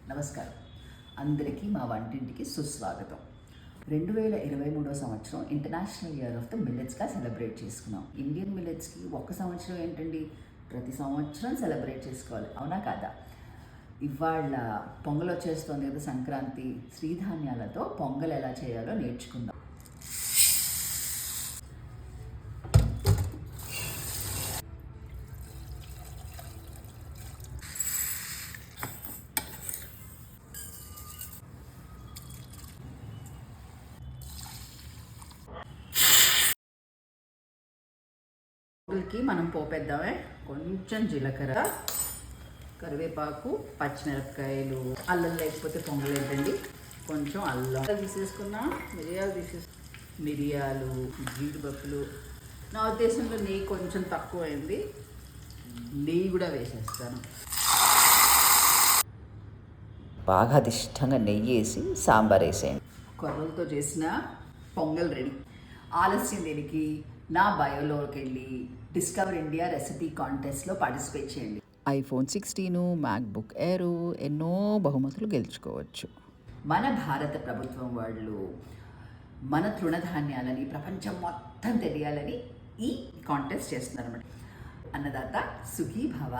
నమస్కారం అందరికీ మా వంటింటికి సుస్వాగతం. 2023 సంవత్సరం ఇంటర్నేషనల్ ఇయర్ ఆఫ్ ద మిల్లెట్స్గా సెలబ్రేట్ చేసుకున్నాం. ఇండియన్ మిల్లెట్స్కి ఒక్క సంవత్సరం ఏంటండి, ప్రతి సంవత్సరం సెలబ్రేట్ చేసుకోవాలి, అవునా కాదా? ఇవాళ పొంగల్ వచ్చేస్తుంది కదా, సంక్రాంతి. శ్రీధాన్యాలతో పొంగల్ ఎలా చేయాలో నేర్చుకుందాం. పొంగల్కి మనం పోపేద్దామే. కొంచెం జీలకర్ర, కరివేపాకు, పచ్చిమిరపకాయలు, అల్లం లేకపోతే పొంగల్ ఏంటండి, కొంచెం అల్లం తీసేసుకున్నా, మిరియాలు, జీడిపప్పులు. నా ఉద్దేశంలో నెయ్యి కొంచెం తక్కువైంది, నెయ్యి కూడా వేసేస్తాను. బాగా ఇష్టంగా నెయ్యి వేసి సాంబార్ వేసేయండి. కొర్రలతో చేసిన పొంగల్ రెడీ. ఆలస్యం దేనికి, నా బయోలోకి వెళ్ళి డిస్కవర్ ఇండియా రెసిపీ కాంటెస్ట్లో పార్టిసిపేట్ చేయండి. iPhone 16, MacBook Air ఎన్నో బహుమతులు గెలుచుకోవచ్చు. మన భారత ప్రభుత్వం వాళ్ళు మన తృణధాన్యాలని ప్రపంచం మొత్తం తెలియాలని ఈ కాంటెస్ట్ చేస్తున్నారు అన్నమాట. అన్నదాత సుఖీ భవ.